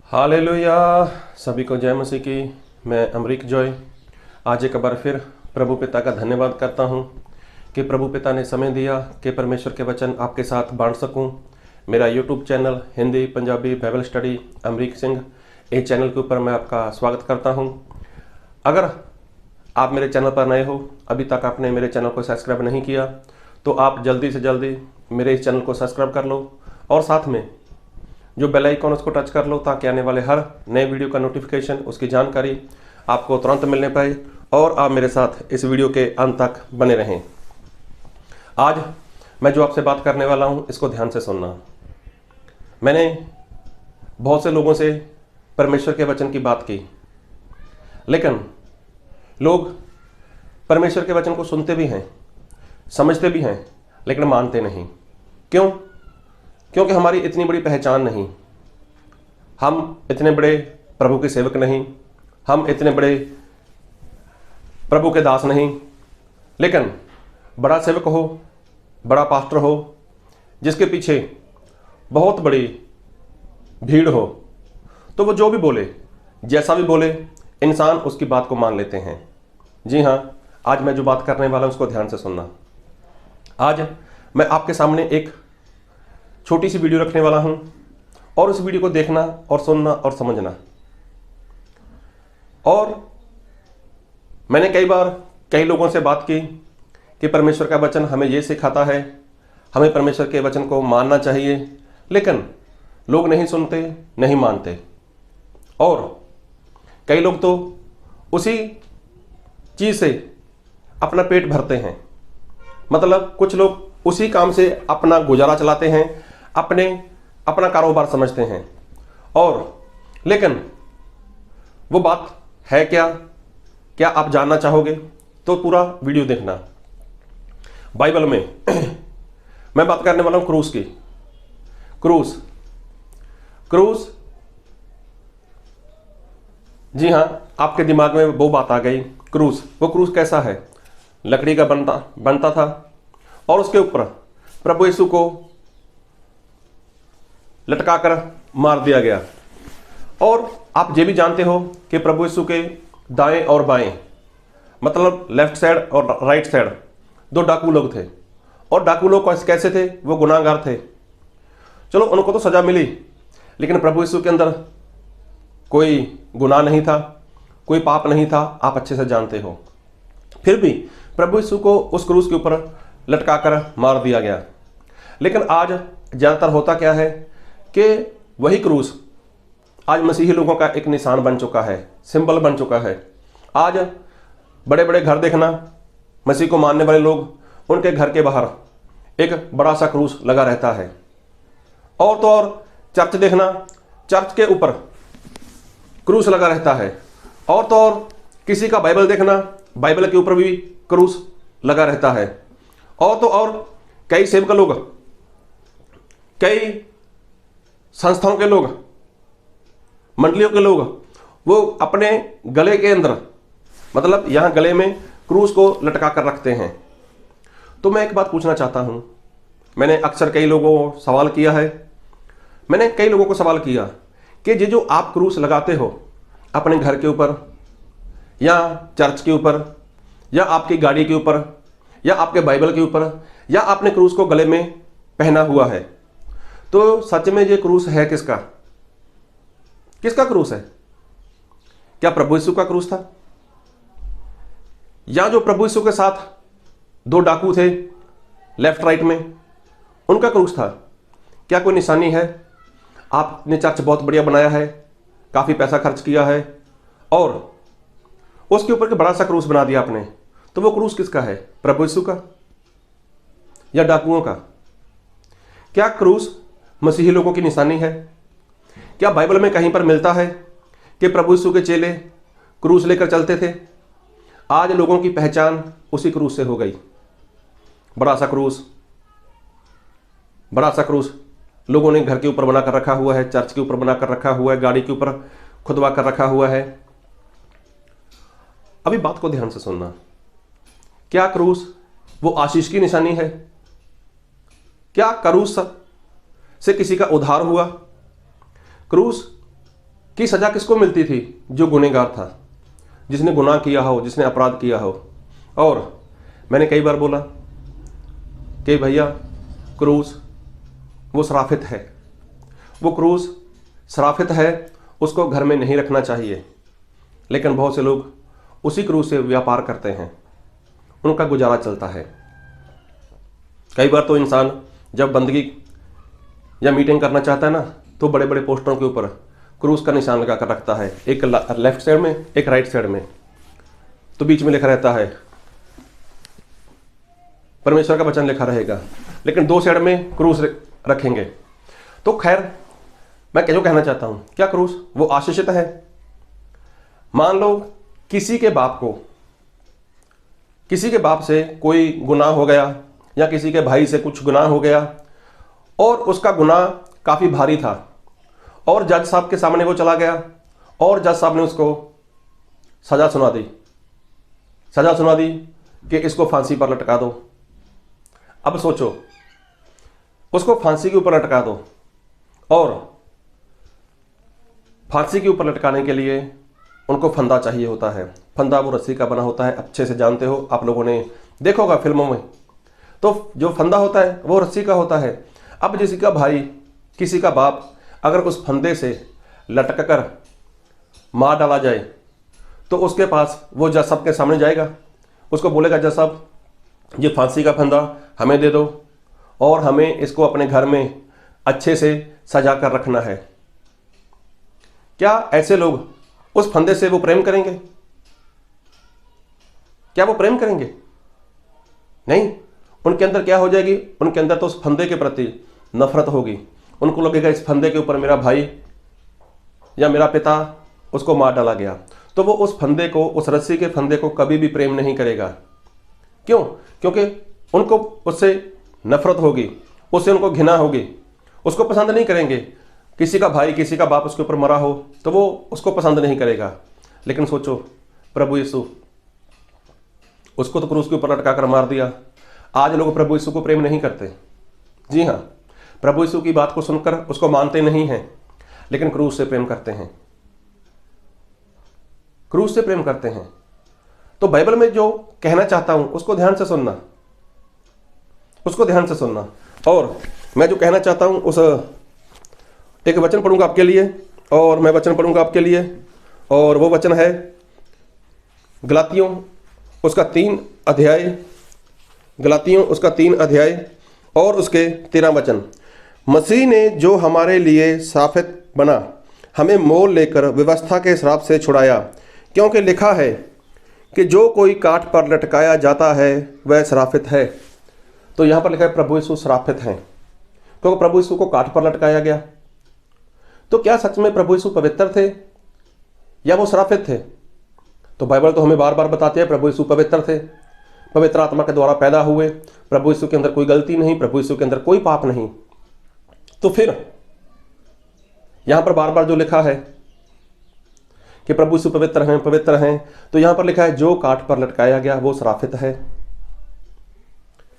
Hallelujah. सभी को जय मसीह की। मैं अमरीक जॉय आज एक बार फिर प्रभु पिता का धन्यवाद करता हूँ कि प्रभु पिता ने समय दिया कि परमेश्वर के वचन आपके साथ बांट सकूँ। मेरा YouTube channel Hindi Punjabi Bible study Amrik Singh, इस चैनल के ऊपर मैं आपका स्वागत करता हूँ। अगर आप मेरे चैनल पर नए हो, अभी तक आपने मेरे चैनल को सब्सक्राइब नहीं किया, तो आप जल्दी से जल्दी मेरे इस चैनल को सब्सक्राइब कर लो और साथ में जो बेल आइकॉन उसको टच कर लो ताकि आने वाले हर नए वीडियो का नोटिफिकेशन, उसकी जानकारी आपको तुरंत मिलने पाए और आप मेरे साथ इस वीडियो के अंत तक बने रहें। आज मैं जो आपसे बात करने वाला हूं, इसको ध्यान से सुनना। मैंने बहुत से लोगों से परमेश्वर के वचन की बात की, लेकिन लोग परमेश्वर के वचन को सुनते भी हैं, समझते भी हैं, लेकिन मानते नहीं। क्यों? क्योंकि हमारी इतनी बड़ी पहचान नहीं, हम इतने बड़े प्रभु के सेवक नहीं, हम इतने बड़े प्रभु के दास नहीं। लेकिन बड़ा सेवक हो, बड़ा पास्टर हो, जिसके पीछे बहुत बड़ी भीड़ हो, तो वो जो भी बोले, जैसा भी बोले, इंसान उसकी बात को मान लेते हैं। जी हाँ, आज मैं जो बात करने वाला हूँ उसको ध्यान से सुनना। आज मैं आपके सामने एक छोटी सी वीडियो रखने वाला हूं और उस वीडियो को देखना और सुनना और समझना। और मैंने कई बार कई लोगों से बात की कि परमेश्वर का वचन हमें ये सिखाता है, हमें परमेश्वर के वचन को मानना चाहिए, लेकिन लोग नहीं सुनते, नहीं मानते। और कई लोग तो उसी चीज़ से अपना पेट भरते हैं। मतलब कुछ लोग उसी काम से अपना गुजारा चलाते हैं, अपना कारोबार समझते हैं। और लेकिन वो बात है क्या आप जानना चाहोगे? तो पूरा वीडियो देखना। बाइबल में मैं बात करने वाला हूं क्रूस की। क्रूस, जी हाँ, आपके दिमाग में वो बात आ गई। वो क्रूस कैसा है? लकड़ी का बनता था और उसके ऊपर प्रभु यीशु को लटकाकर मार दिया गया। और आप ये भी जानते हो कि प्रभु यीशु के दाएं और बाएं, मतलब लेफ्ट साइड और राइट साइड, दो डाकू लोग थे। और डाकू लोग कैसे थे? वो गुनाहगार थे। चलो, उनको तो सजा मिली, लेकिन प्रभु यीशु के अंदर कोई गुनाह नहीं था, कोई पाप नहीं था, आप अच्छे से जानते हो। फिर भी प्रभु यीशु को उस क्रूस के ऊपर लटकाकर मार दिया गया। लेकिन आज ज़्यादातर होता क्या है कि वही क्रूस आज मसीही लोगों का एक निशान बन चुका है, सिंबल बन चुका है। आज बड़े बड़े घर देखना, मसीह को मानने वाले लोग, उनके घर के बाहर एक बड़ा सा क्रूस लगा रहता है। और तो और चर्च देखना, चर्च के ऊपर क्रूस लगा रहता है। और तो और किसी का बाइबल देखना, बाइबल के ऊपर भी क्रूस लगा रहता है। और तो और कई सेवक लोग, कई संस्थाओं के लोग, मंडलियों के लोग, वो अपने गले के अंदर, मतलब यहां गले में क्रूस को लटका कर रखते हैं। तो मैं एक बात पूछना चाहता हूं। मैंने अक्सर कई लोगों को सवाल किया कि ये जो आप क्रूस लगाते हो अपने घर के ऊपर या चर्च के ऊपर या आपकी गाड़ी के ऊपर या आपके बाइबल के ऊपर, या आपने क्रूस को गले में पहना हुआ है, तो सच में ये क्रूस है किसका? किसका क्रूस है? क्या प्रभु यीशु का क्रूस था? या जो प्रभु यीशु के साथ दो डाकू थे लेफ्ट राइट में, उनका क्रूस था? क्या कोई निशानी है? आपने चर्च बहुत बढ़िया बनाया है, काफी पैसा खर्च किया है और उसके ऊपर के बड़ा सा क्रूस बना दिया आपने, तो वो क्रूस किसका है? प्रभु यीशु का या डाकुओं का? क्या क्रूस मसीही लोगों की निशानी है? क्या बाइबल में कहीं पर मिलता है कि प्रभु यीशु के चेले क्रूस लेकर चलते थे? आज लोगों की पहचान उसी क्रूस से हो गई। बड़ा सा क्रूस लोगों ने घर के ऊपर बनाकर रखा हुआ है, चर्च के ऊपर बनाकर रखा हुआ है, गाड़ी के ऊपर खुदवा कर रखा हुआ है। अभी बात को ध्यान से सुनना। क्या क्रूस वो आशीष की निशानी है? क्या क्रूस से किसी का उद्धार हुआ? क्रूस कि सज़ा किसको मिलती थी? जो गुनहगार था, जिसने गुनाह किया हो, जिसने अपराध किया हो। और मैंने कई बार बोला कि भैया क्रूस वो श्रापित है, वो क्रूस श्रापित है, उसको घर में नहीं रखना चाहिए। लेकिन बहुत से लोग उसी क्रूस से व्यापार करते हैं, उनका गुजारा चलता है। कई बार तो इंसान जब बंदगी या मीटिंग करना चाहता है ना, तो बड़े बड़े पोस्टरों के ऊपर क्रूस का निशान लगा कर रखता है, एक लेफ्ट साइड में, एक राइट साइड में। तो बीच में लिखा रहता है परमेश्वर का वचन लिखा रहेगा, लेकिन दो साइड में क्रूस रखेंगे। तो खैर, मैं जो कहना चाहता हूं, क्या क्रूस वो आशीषित है? मान लो किसी के बाप से कोई गुनाह हो गया, या किसी के भाई से कुछ गुनाह हो गया, और उसका गुनाह काफी भारी था, और जज साहब के सामने वो चला गया, और जज साहब ने उसको सजा सुना दी कि इसको फांसी पर लटका दो। अब सोचो, उसको फांसी के ऊपर लटका दो, और फांसी के ऊपर लटकाने के लिए उनको फंदा चाहिए होता है। फंदा वो रस्सी का बना होता है, अच्छे से जानते हो, आप लोगों ने देखा होगा फिल्मों में। तो जो फंदा होता है वो रस्सी का होता है। अब किसी का भाई, किसी का बाप अगर उस फंदे से लटक कर मार डाला जाए, तो उसके पास वो जज साहब के सामने जाएगा, उसको बोलेगा जज साहब ये फांसी का फंदा हमें दे दो, और हमें इसको अपने घर में अच्छे से सजा कर रखना है। क्या ऐसे लोग उस फंदे से वो प्रेम करेंगे? क्या वो प्रेम करेंगे? नहीं। उनके अंदर क्या हो जाएगी? उनके अंदर तो उस फंदे के प्रति नफरत होगी। उनको लगेगा इस फंदे के ऊपर मेरा भाई या मेरा पिता, उसको मार डाला गया, तो वो उस फंदे को, उस रस्सी के फंदे को कभी भी प्रेम नहीं करेगा। क्यों? क्योंकि उनको उससे नफरत होगी, उससे उनको घृणा होगी, उसको पसंद नहीं करेंगे। किसी का भाई, किसी का बाप उसके ऊपर मरा हो तो वो उसको पसंद नहीं करेगा। लेकिन सोचो, प्रभु यीशु, उसको तो क्रूस के ऊपर लटका कर मार दिया। आज लोग प्रभु यीशु को प्रेम नहीं करते। जी हाँ, प्रभु यीशु की बात को सुनकर उसको मानते नहीं हैं, लेकिन क्रूस से प्रेम करते हैं, क्रूस से प्रेम करते हैं। तो बाइबल में जो कहना चाहता हूं उसको ध्यान से सुनना, उसको ध्यान से सुनना। और मैं जो कहना चाहता हूं उस एक वचन पढ़ूंगा आपके लिए, और मैं वचन पढ़ूंगा आपके लिए, और वो वचन है गलातियों उसका 3 अध्याय, गलातियों उसका 3 अध्याय और उसके 13 वचन। मसीह ने जो हमारे लिए श्रापित बना, हमें मोल लेकर व्यवस्था के श्राप से छुड़ाया, क्योंकि लिखा है कि जो कोई काठ पर लटकाया जाता है वह श्रापित है। तो यहाँ पर लिखा है प्रभु यीशु श्रापित हैं, क्योंकि प्रभु यीशु को काठ पर लटकाया गया। तो क्या सच में प्रभु यीशु पवित्र थे या वो श्रापित थे? तो बाइबल तो हमें बार बार बताती है प्रभु यीशु पवित्र थे, पवित्र आत्मा के द्वारा पैदा हुए, प्रभु यीशु के अंदर कोई गलती नहीं, प्रभु यीशु के अंदर कोई पाप नहीं। तो फिर यहां पर बार बार जो लिखा है कि प्रभु यीशु पवित्र हैं, तो यहां पर लिखा है जो काठ पर लटकाया गया वो श्रापित है।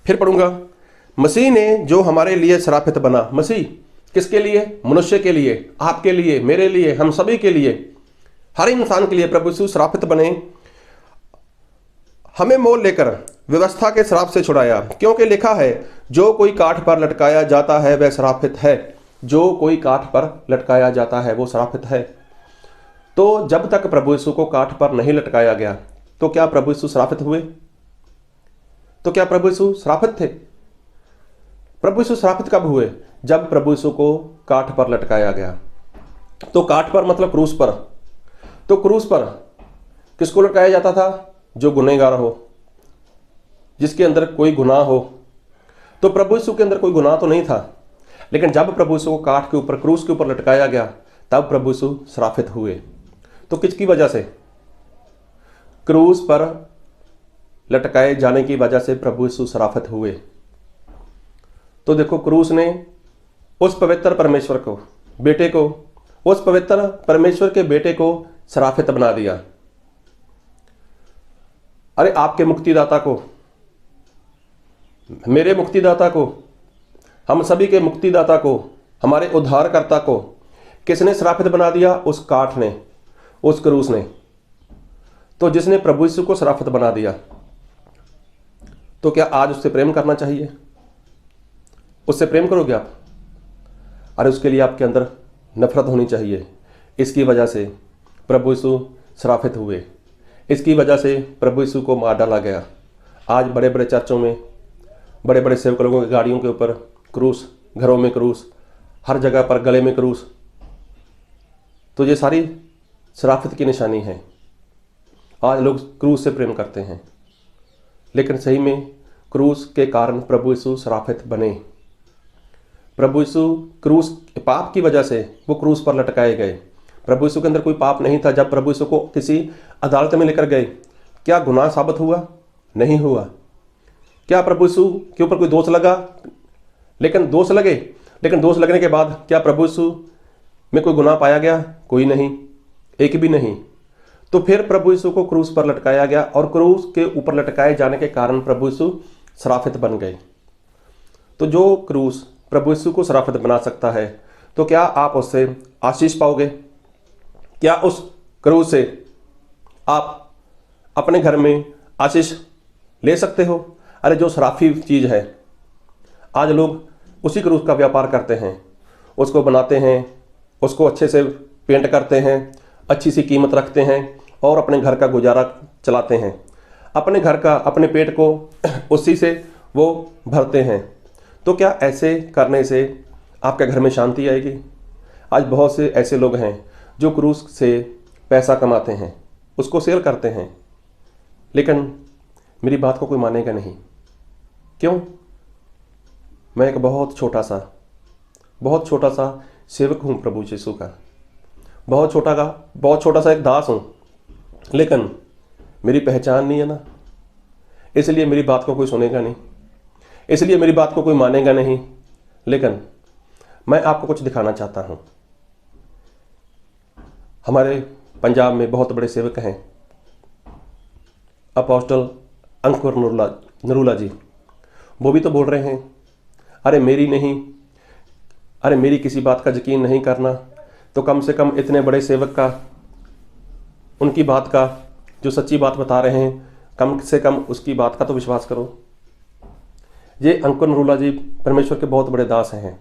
फिर पढ़ूंगा, मसीह ने जो हमारे लिए श्रापित बना। मसीह किसके लिए? मनुष्य के लिए, आपके लिए, मेरे लिए, हम सभी के लिए, हर इंसान के लिए प्रभु यीशु श्रापित बने। हमें मोल लेकर व्यवस्था के श्राप से छुड़ाया, क्योंकि लिखा है जो कोई काठ पर लटकाया जाता है वह श्रापित है। जो कोई काठ पर लटकाया जाता है वो श्रापित है। तो जब तक प्रभु यीशु को काठ पर नहीं लटकाया गया, तो क्या प्रभु यीशु श्रापित हुए? तो क्या प्रभु यीशु श्रापित थे? प्रभु यीशु श्रापित कब हुए? जब प्रभु यीशु को काठ पर लटकाया गया। तो काठ पर मतलब क्रूस पर। तो क्रूस पर किसको लटकाया जाता था? जो गुनहगार हो, जिसके अंदर कोई गुनाह हो। तो प्रभु यीशु के अंदर कोई गुनाह तो नहीं था, लेकिन जब प्रभु यीशु को काठ के ऊपर, क्रूस के ऊपर लटकाया गया, तब प्रभु यीशु श्रापित हुए। तो किसकी वजह से? क्रूस पर लटकाए जाने की वजह से प्रभु यीशु श्रापित हुए। तो देखो, क्रूस ने उस पवित्र परमेश्वर को, बेटे को, उस पवित्र परमेश्वर के बेटे को श्रापित बना दिया। अरे आपके मुक्तिदाता को, मेरे मुक्तिदाता को, हम सभी के मुक्तिदाता को, हमारे उद्धारकर्ता को किसने श्रापित बना दिया? उस काठ ने, उस क्रूस ने। तो जिसने प्रभु यीशु को श्रापित बना दिया, तो क्या आज उससे प्रेम करना चाहिए? उससे प्रेम करोगे आप? अरे उसके लिए आपके अंदर नफरत होनी चाहिए। इसकी वजह से प्रभु यीशु श्रापित हुए, इसकी वजह से प्रभु यीशु को मार डाला गया। आज बड़े बड़े चर्चों में, बड़े बड़े सेवक लोगों की गाड़ियों के ऊपर क्रूस, घरों में क्रूस, हर जगह पर गले में क्रूस। तो ये सारी श्रापित की निशानी है। आज लोग क्रूस से प्रेम करते हैं, लेकिन सही में क्रूस के कारण प्रभु यीशु श्रापित बने। प्रभु यीशु क्रूस, पाप की वजह से वो क्रूस पर लटकाए गए। प्रभु यीशु के अंदर कोई पाप नहीं था। जब प्रभु यीशु को किसी अदालत में लेकर गए, क्या गुनाह साबित हुआ? नहीं हुआ। क्या प्रभु यीशु के ऊपर कोई दोष लगा? लेकिन दोष लगने के बाद क्या प्रभु यीशु में कोई गुनाह पाया गया? कोई नहीं, एक भी नहीं। तो फिर प्रभु यीशु को क्रूस पर लटकाया गया, और क्रूस के ऊपर लटकाए जाने के कारण प्रभु यीशु श्रापित बन गए। तो जो क्रूस प्रभु यीशु को श्रापित बना सकता है, तो क्या आप उससे आशीष पाओगे? क्या उस क्रूस से आप अपने घर में आशीष ले सकते हो? अरे जो श्रापी चीज़ है, आज लोग उसी क्रूस का व्यापार करते हैं, उसको बनाते हैं, उसको अच्छे से पेंट करते हैं, अच्छी सी कीमत रखते हैं और अपने घर का गुजारा चलाते हैं। अपने घर का, अपने पेट को उसी से वो भरते हैं। तो क्या ऐसे करने से आपके घर में शांति आएगी? आज बहुत से ऐसे लोग हैं जो क्रूस से पैसा कमाते हैं, उसको सेल करते हैं, लेकिन मेरी बात को कोई मानेगा नहीं। क्यों? मैं एक बहुत छोटा सा सेवक हूँ प्रभु यीशु का, बहुत छोटा सा एक दास हूँ, लेकिन मेरी पहचान नहीं है ना, इसलिए मेरी बात को कोई सुनेगा नहीं, इसलिए मेरी बात को कोई मानेगा नहीं। लेकिन मैं आपको कुछ दिखाना चाहता हूँ। हमारे पंजाब में बहुत बड़े सेवक हैं, अपोस्टल अंकुर नरूला जी। वो भी तो बोल रहे हैं, अरे मेरी किसी बात का यकीन नहीं करना, तो कम से कम इतने बड़े सेवक का, उनकी बात का, जो सच्ची बात बता रहे हैं, कम से कम उसकी बात का तो विश्वास करो। ये अंकुर नरूला जी परमेश्वर के बहुत बड़े दास हैं,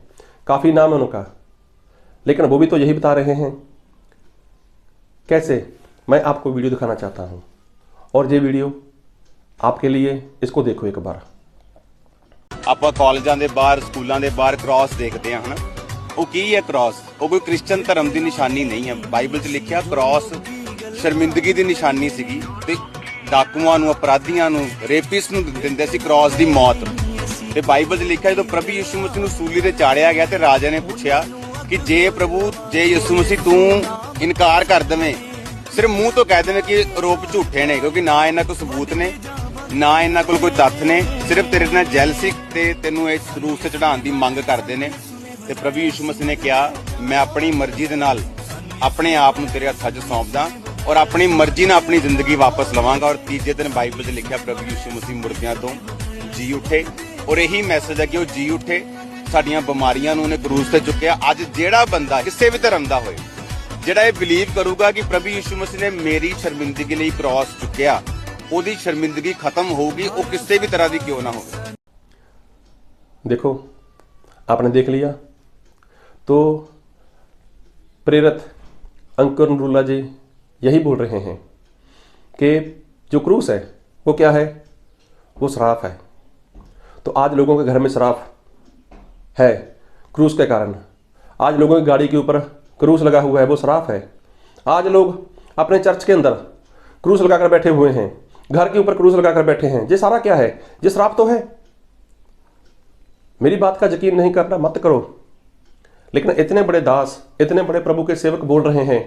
काफ़ी नाम है उनका, लेकिन वो भी तो यही बता रहे हैं। कैसे? मैं आपको वीडियो दिखाना चाहता हूँ, और ये वीडियो आपके लिए, इसको देखो एक बार। ਆਪਾਂ ਕਾਲਜਾਂ ਦੇ ਬਾਹਰ, ਸਕੂਲਾਂ ਦੇ ਬਾਹਰ ਕ੍ਰਾਸ ਦੇਖਦੇ ਹਾਂ, ਹਨਾ। ਉਹ ਕੀ ਹੈ ਕ੍ਰਾਸ? ਉਹ ਕੋਈ ਕ੍ਰਿਸਚਨ ਧਰਮ ਦੀ ਨਿਸ਼ਾਨੀ ਨਹੀਂ ਹੈ। ਬਾਈਬਲ 'ਚ ਲਿਖਿਆ ਕ੍ਰਾਸ ਸ਼ਰਮਿੰਦਗੀ ਦੀ ਨਿਸ਼ਾਨੀ ਸੀਗੀ, ਤੇ ਡਾਕੂਆਂ ਨੂੰ, ਅਪਰਾਧੀਆਂ ਨੂੰ, ਰੇਪਿਸ ਨੂੰ ਦਿੰਦੇ ਸੀ ਕ੍ਰਾਸ ਦੀ ਮੌਤ। ਤੇ ਬਾਈਬਲ 'ਚ ਲਿਖਿਆ ਜਦੋਂ ਪ੍ਰਭੂ ਯਿਸੂ ਮਸੀਹ ਨੂੰ ਸੂਲੀ ਤੇ ਚਾੜਿਆ ਗਿਆ, ਤੇ ਰਾਜਾ ਨੇ ਪੁੱਛਿਆ ਕਿ ਜੇ ਯਿਸੂ ਮਸੀਹ ਤੂੰ ਇਨਕਾਰ ਕਰ ਦੇਵੇਂ, ਸਿਰਫ ਮੂੰਹ ਤੋਂ ਕਹਿ ਦੇਵੇਂ ਕਿ ਆਰੋਪ ਝੂਠੇ ਨੇ, ਕਿਉਂਕਿ ਨਾ ਇਹਨਾਂ ਕੋਲ ਸਬੂਤ ਨੇ, ਨਾ ਇਹਨਾਂ ਕੋਲ ਕੋਈ ਤੱਥ ਨੇ, ਸਿਰਫ ਤੇਰੇ ਨਾਲ ਜੈਲਸੀ ਤੇ ਤੈਨੂੰ ਇਸ ਰੂਸ ਤੇ ਚੜਾਉਣ ਦੀ ਮੰਗ ਕਰਦੇ ਨੇ। ਤੇ ਪ੍ਰਭੂ ਯਿਸੂ ਮਸੀਹ ਨੇ ਕਿਹਾ, ਮੈਂ ਆਪਣੀ ਮਰਜ਼ੀ ਦੇ ਨਾਲ ਆਪਣੇ ਆਪ ਨੂੰ ਤੇਰੇ ਹੱਥਾਂ 'ਚ ਸੌਂਪਦਾ, ਔਰ ਆਪਣੀ ਮਰਜ਼ੀ ਨਾਲ ਆਪਣੀ ਜ਼ਿੰਦਗੀ ਵਾਪਸ ਲਵਾਂਗਾ। ਔਰ ਤੀਜੇ ਦਿਨ ਬਾਈਬਲ 'ਚ ਲਿਖਿਆ ਪ੍ਰਭੂ ਯਿਸੂ ਮਸੀਹ ਮੁਰਦਿਆਂ ਤੋਂ ਜੀ ਉੱਠੇ, ਔਰ ਇਹੀ ਮੈਸੇਜ ਹੈ ਕਿ ਉਹ ਜੀ ਉੱਠੇ, ਸਾਡੀਆਂ ਬਿਮਾਰੀਆਂ ਨੂੰ ਉਹਨੇ ਕਰੂਸ ਤੇ ਚੁੱਕਿਆ। ਅੱਜ ਜਿਹੜਾ ਬੰਦਾ ਕਿਸੇ ਵੀ ਧਰਮ ਦਾ ਹੋਏ, ਜਿਹੜਾ ਇਹ ਬਿਲੀਵ ਕਰੂਗਾ ਕਿ ਪ੍ਰਭੂ ਯਿਸੂ ਮਸੀਹ ਨੇ ਮੇਰੀ ਸ਼ਰਮਿੰਦਗੀ ਲਈ ਕ੍ਰਾਸ ਚੁੱਕਿਆ, ਉਹਦੀ शर्मिंदगी खत्म होगी, वो किसी भी तरह की क्यों ना हो। देखो, आपने देख लिया। तो प्रेरित अंकुर नरूला जी यही बोल रहे हैं कि जो क्रूस है वो क्या है? वो श्राप है। तो आज लोगों के घर में श्राप है क्रूस के कारण। आज लोगों की गाड़ी के ऊपर क्रूस लगा हुआ है, वो श्राप है। आज लोग अपने चर्च के अंदर क्रूस लगाकर बैठे हुए हैं, घर के ऊपर क्रूस लगाकर बैठे हैं। ये सारा क्या है? ये श्राप तो है। मेरी बात का यकीन नहीं करना मत करो, लेकिन इतने बड़े दास, इतने बड़े प्रभु के सेवक बोल रहे हैं,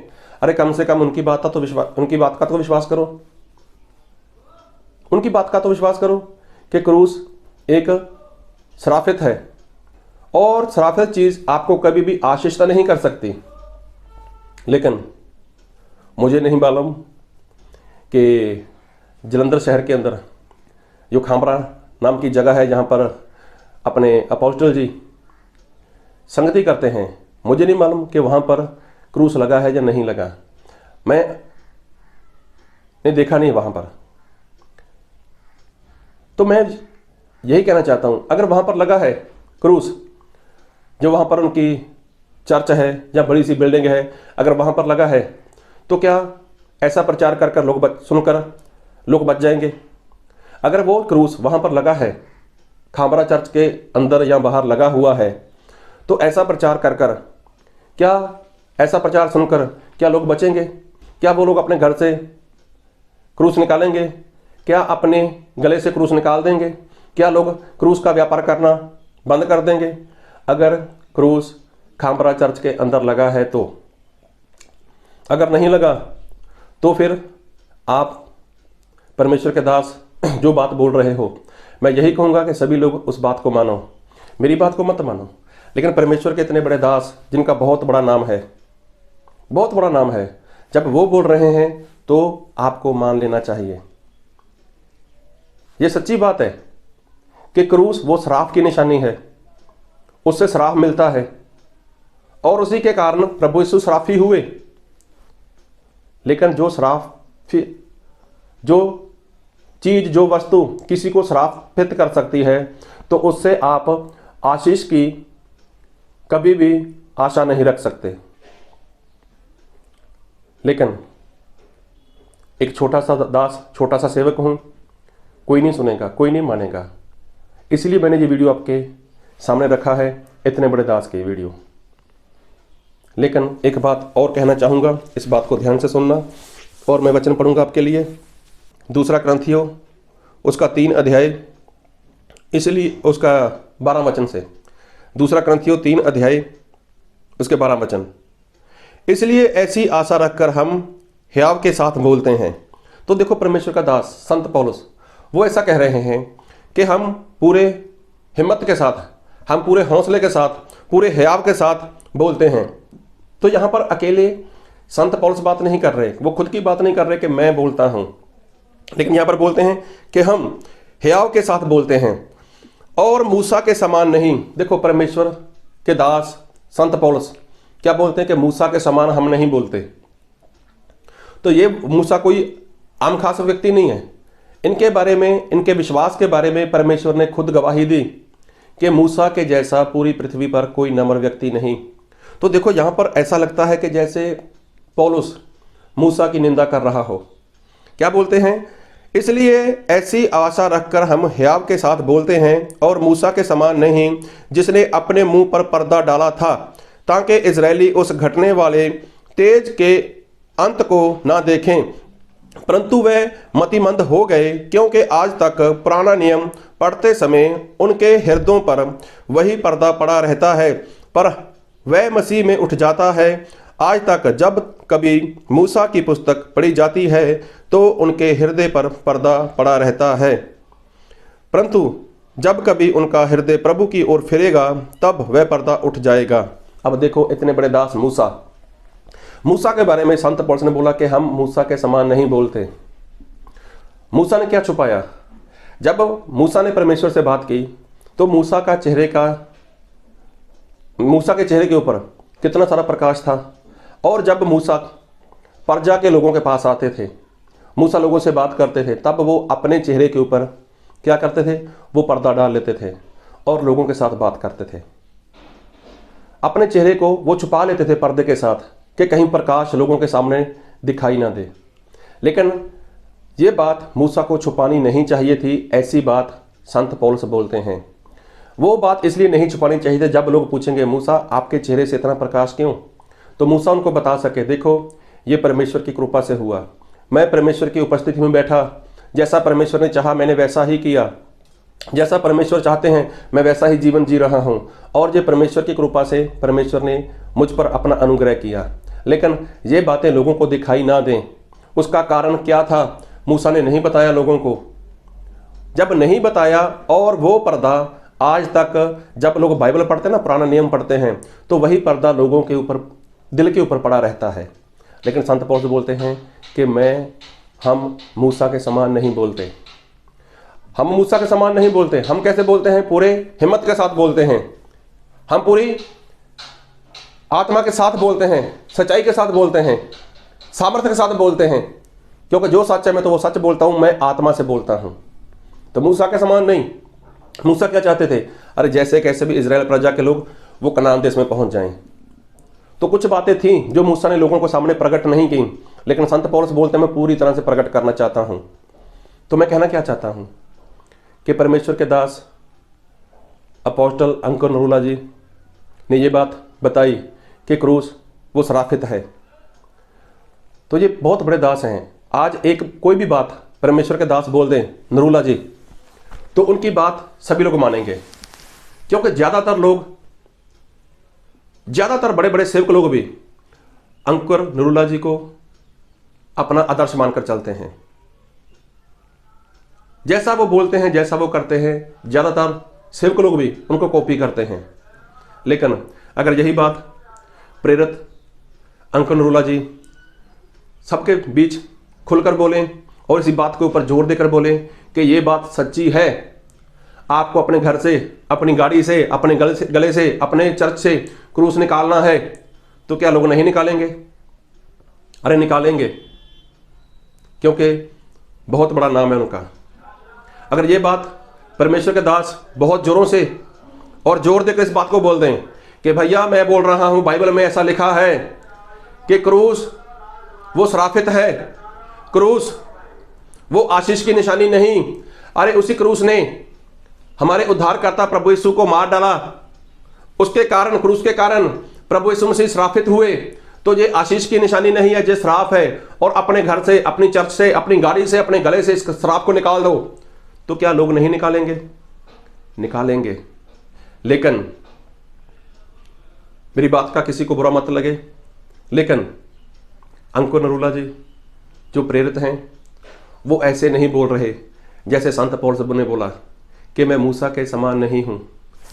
अरे कम से कम उनकी बात का तो विश्वास करो, उनकी बात का तो विश्वास करो कि क्रूस एक श्रापित है, और श्रापित चीज आपको कभी भी आशीष नहीं कर सकती। लेकिन मुझे नहीं मालूम कि जलंधर शहर के अंदर जो खांबरा नाम की जगह है, जहाँ पर अपने अपोस्टल जी संगति करते हैं, मुझे नहीं मालूम कि वहाँ पर क्रूस लगा है या नहीं लगा, मैंने देखा नहीं वहाँ पर। तो मैं यही कहना चाहता हूँ, अगर वहाँ पर लगा है क्रूस, जो वहाँ पर उनकी चर्च है या बड़ी सी बिल्डिंग है, अगर वहाँ पर लगा है, तो क्या ऐसा प्रचार कर कर सुनकर लोग बच जाएंगे? अगर वो क्रूस वहाँ पर लगा है, खामरा चर्च के अंदर या बाहर लगा हुआ है, तो ऐसा प्रचार कर कर ऐसा प्रचार सुनकर क्या लोग बचेंगे? क्या वो लोग अपने घर से क्रूस निकालेंगे? क्या अपने गले से क्रूस निकाल देंगे? क्या लोग क्रूस का व्यापार करना बंद कर देंगे? अगर क्रूस खामरा चर्च के अंदर लगा है तो। अगर नहीं लगा तो फिर आप परमेश्वर के दास जो बात बोल रहे हो, मैं यही कहूँगा कि सभी लोग उस बात को मानो, मेरी बात को मत मानो। लेकिन परमेश्वर के इतने बड़े दास जिनका बहुत बड़ा नाम है, बहुत बड़ा नाम है, जब वो बोल रहे हैं तो आपको मान लेना चाहिए। ये सच्ची बात है कि क्रूस वो श्राप की निशानी है, उससे श्राप मिलता है और उसी के कारण प्रभु यीशु श्रापी हुए। लेकिन जो चीज, जो वस्तु किसी को श्रापित कर सकती है, तो उससे आप आशीष की कभी भी आशा नहीं रख सकते। लेकिन एक छोटा सा दास, छोटा सा सेवक हूं, कोई नहीं सुनेगा, कोई नहीं मानेगा। इसलिए मैंने ये वीडियो आपके सामने रखा है, इतने बड़े दास की वीडियो। लेकिन एक बात और कहना चाहूँगा, इस बात को ध्यान से सुनना, और मैं वचन पढ़ूंगा आपके लिए। दूसरा क्रंथियो उसका 3 अध्याय, इसलिए उसका 12 वचन से, दूसरा क्रंथियो 3 अध्याय उसके 12 वचन। इसलिए ऐसी आशा रखकर हम हियाव के साथ बोलते हैं। तो देखो, परमेश्वर का दास संत पौलुस वो ऐसा कह रहे हैं कि हम पूरे हिम्मत के साथ, हम पूरे हौसले के साथ, पूरे हियाव के साथ बोलते हैं। तो यहाँ पर अकेले संत पौलुस बात नहीं कर रहे, वो खुद की बात नहीं कर रहे कि मैं बोलता हूँ, लेकिन यहाँ पर बोलते हैं कि हम हियाव के साथ बोलते हैं और मूसा के समान नहीं। देखो, परमेश्वर के दास संत पौलुस क्या बोलते हैं कि मूसा के समान हम नहीं बोलते। तो ये मूसा कोई आम खास व्यक्ति नहीं है। इनके बारे में, इनके विश्वास के बारे में परमेश्वर ने खुद गवाही दी कि मूसा के जैसा पूरी पृथ्वी पर कोई नम्र व्यक्ति नहीं। तो देखो, यहाँ पर ऐसा लगता है कि जैसे पौलुस मूसा की निंदा कर रहा हो। क्या बोलते हैं? इसलिए ऐसी आशा रखकर हम हियाव के साथ बोलते हैं और मूसा के समान नहीं, जिसने अपने मुंह पर पर्दा डाला था ताकि इजरायली उस घटने वाले तेज के अंत को ना देखें, परंतु वे मतिमंद हो गए, क्योंकि आज तक पुराना नियम पढ़ते समय उनके हृदयों पर वही पर्दा पड़ा रहता है, पर वह मसीह में उठ जाता है। आज तक जब कभी मूसा की पुस्तक पढ़ी जाती है तो उनके हृदय पर पर्दा पड़ा रहता है, परंतु जब कभी उनका हृदय प्रभु की ओर फिरेगा तब वह पर्दा उठ जाएगा। अब देखो, इतने बड़े दास मूसा के बारे में संत पौलुस ने बोला कि हम मूसा के समान नहीं बोलते। मूसा ने क्या छुपाया? जब मूसा ने परमेश्वर से बात की तो मूसा के चेहरे के ऊपर कितना सारा प्रकाश था। और जब मूसा प्रजा के लोगों के पास आते थे, मूसा लोगों से बात करते थे, तब वो अपने चेहरे के ऊपर क्या करते थे? वो पर्दा डाल लेते थे और लोगों के साथ बात करते थे। अपने चेहरे को वो छुपा लेते थे पर्दे के साथ कि कहीं प्रकाश लोगों के सामने दिखाई ना दे। लेकिन ये बात मूसा को छुपानी नहीं चाहिए थी, ऐसी बात संत पौलुस बोलते हैं। वो बात इसलिए नहीं छुपानी चाहिए थी, जब लोग पूछेंगे मूसा आपके चेहरे से इतना प्रकाश क्यों, तो मूसा उनको बता सके, देखो ये परमेश्वर की कृपा से हुआ, मैं परमेश्वर की उपस्थिति में बैठा, जैसा परमेश्वर ने चाहा मैंने वैसा ही किया, जैसा परमेश्वर चाहते हैं मैं वैसा ही जीवन जी रहा हूँ, और ये परमेश्वर की कृपा से परमेश्वर ने मुझ पर अपना अनुग्रह किया। लेकिन ये बातें लोगों को दिखाई ना दें, उसका कारण क्या था? मूसा ने नहीं बताया लोगों को। जब नहीं बताया, और वो पर्दा आज तक जब लोग बाइबल पढ़ते हैं ना, पुराना नियम पढ़ते हैं, तो वही पर्दा लोगों के ऊपर, दिल के ऊपर पड़ा रहता है। लेकिन संत पौलुस बोलते हैं कि हम मूसा के समान नहीं बोलते। हम मूसा के समान नहीं बोलते। हम कैसे बोलते हैं? पूरे हिम्मत के साथ बोलते हैं। हम पूरी आत्मा के साथ बोलते हैं, सच्चाई के साथ बोलते हैं, सामर्थ्य के साथ बोलते हैं, क्योंकि जो सच है मैं तो वो सच बोलता हूं, मैं आत्मा से बोलता हूं। तो मूसा के समान नहीं। मूसा क्या चाहते थे? अरे जैसे कैसे भी इजराइल प्रजा के लोग वो कनान देश में पहुंच जाएं। तो कुछ बातें थी जो मूसा ने लोगों को सामने प्रकट नहीं की, लेकिन संत पौलुस बोलते हैं मैं पूरी तरह से प्रकट करना चाहता हूं। तो मैं कहना क्या चाहता हूं कि परमेश्वर के दास अपोस्टल अंकुर नरूला जी ने ये बात बताई कि क्रूस वो शराफित है। तो ये बहुत बड़े दास हैं। आज एक कोई भी बात परमेश्वर के दास बोल दें नरूला जी, तो उनकी बात सभी लोग मानेंगे, क्योंकि ज़्यादातर बड़े बड़े सेवक लोग भी अंकुर नरूला जी को अपना आदर्श मानकर चलते हैं। जैसा वो बोलते हैं, जैसा वो करते हैं, ज़्यादातर सेवक लोग भी उनको कॉपी करते हैं। लेकिन अगर यही बात प्रेरित अंकुर नरूला जी सबके बीच खुलकर बोलें और इसी बात के ऊपर जोर देकर बोलें कि ये बात सच्ची है, आपको अपने घर से, अपनी गाड़ी से, अपने गले से, अपने चर्च से क्रूस निकालना है, तो क्या लोग नहीं निकालेंगे? अरे निकालेंगे, क्योंकि बहुत बड़ा नाम है उनका। अगर ये बात परमेश्वर के दास बहुत जोरों से और जोर देकर इस बात को बोल दें कि भैया मैं बोल रहा हूं, बाइबल में ऐसा लिखा है कि क्रूस वो शराफित है, क्रूस वो आशीष की निशानी नहीं। अरे उसी क्रूस ने हमारे उद्धारकर्ता प्रभु यीशु को मार डाला, उसके कारण, क्रूस के कारण प्रभु यीशु मसीह श्रापित हुए। तो ये आशीष की निशानी नहीं है, ये श्राप है। और अपने घर से, अपनी चर्च से, अपनी गाड़ी से, अपने गले से इस श्राप को निकाल दो, तो क्या लोग नहीं निकालेंगे? निकालेंगे। लेकिन मेरी बात का किसी को बुरा मत लगे, लेकिन अंकुर नरूला जी जो प्रेरित हैं वो ऐसे नहीं बोल रहे जैसे संत पौलुस ने बोला कि मैं मूसा के समान नहीं हूं।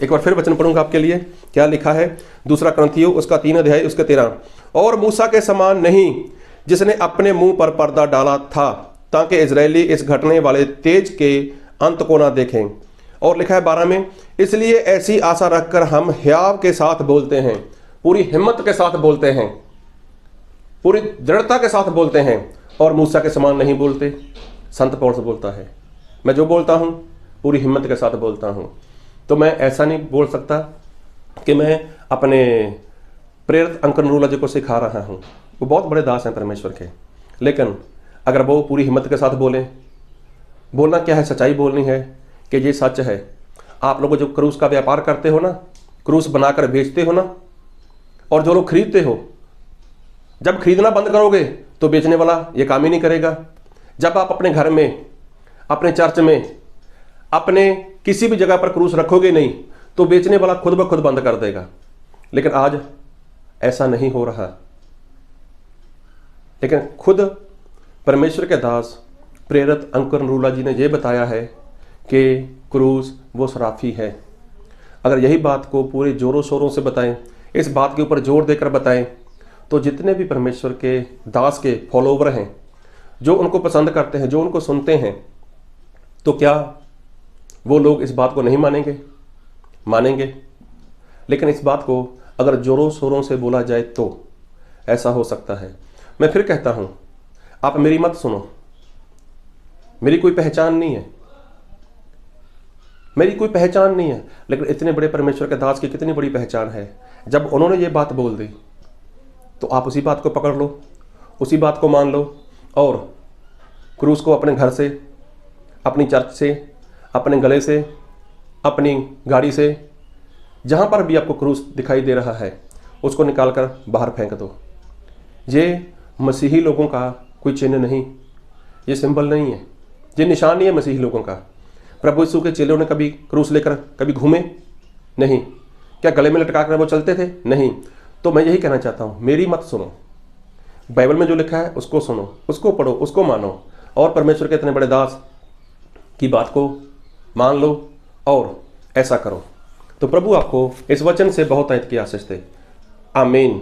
एक बार फिर वचन पढ़ूंगा आपके लिए, क्या लिखा है? दूसरा कुरिन्थियों उसका 3 अध्याय उसके 13, और मूसा के समान नहीं जिसने अपने मुंह पर पर्दा डाला था ताकि इजरायली इस घटने वाले तेज के अंत को ना देखें। और लिखा है 12 में, इसलिए ऐसी आशा रखकर हम हियाव के साथ बोलते हैं, पूरी हिम्मत के साथ बोलते हैं, पूरी दृढ़ता के साथ बोलते हैं, और मूसा के समान नहीं बोलते। संत पौलुस बोलता है मैं जो बोलता हूं पूरी हिम्मत के साथ बोलता हूं। तो मैं ऐसा नहीं बोल सकता कि मैं अपने प्रेरित अंकुर नरूला जी को सिखा रहा हूं, वो बहुत बड़े दास हैं परमेश्वर के। लेकिन अगर वो पूरी हिम्मत के साथ बोलें, बोलना क्या है? सच्चाई बोलनी है कि ये सच है। आप लोग जो क्रूस का व्यापार करते हो ना, क्रूस बनाकर बेचते हो ना, और जो लोग खरीदते हो, जब खरीदना बंद करोगे तो बेचने वाला ये काम ही नहीं करेगा। जब आप अपने घर में, अपने चर्च में, अपने किसी भी जगह पर क्रूस रखोगे नहीं तो बेचने वाला खुद ब खुद बंद कर देगा। लेकिन आज ऐसा नहीं हो रहा। लेकिन खुद परमेश्वर के दास प्रेरित अंकुर नरूला जी ने यह बताया है कि क्रूस वो शराफी है। अगर यही बात को पूरे जोरों शोरों से बताएं, इस बात के ऊपर जोर देकर बताएं, तो जितने भी परमेश्वर के दास के फॉलोवर हैं, जो उनको पसंद करते हैं, जो उनको सुनते हैं, तो क्या वो लोग इस बात को नहीं मानेंगे? मानेंगे। लेकिन इस बात को अगर जोरों शोरों से बोला जाए तो ऐसा हो सकता है। मैं फिर कहता हूं, आप मेरी मत सुनो, मेरी कोई पहचान नहीं है, मेरी कोई पहचान नहीं है, लेकिन इतने बड़े परमेश्वर के दास की कितनी बड़ी पहचान है। जब उन्होंने ये बात बोल दी तो आप उसी बात को पकड़ लो, उसी बात को मान लो, और क्रूस को अपने घर से, अपनी चर्च से, अपने गले से, अपनी गाड़ी से, जहाँ पर भी आपको क्रूस दिखाई दे रहा है उसको निकालकर बाहर फेंक दो। ये मसीही लोगों का कोई चिन्ह नहीं, ये सिंबल नहीं है, ये निशान नहीं है मसीही लोगों का। प्रभु यीशु के चेलों ने कभी क्रूस लेकर कभी घूमे नहीं? क्या गले में लटका कर वो चलते थे? नहीं। तो मैं यही कहना चाहता हूँ, मेरी मत सुनो, बाइबल में जो लिखा है उसको सुनो, उसको पढ़ो, उसको मानो, और परमेश्वर के इतने बड़े दास की बात को मान लो और ऐसा करो। तो प्रभु आपको इस वचन से बहुत आयत की आशीष दे। आमीन।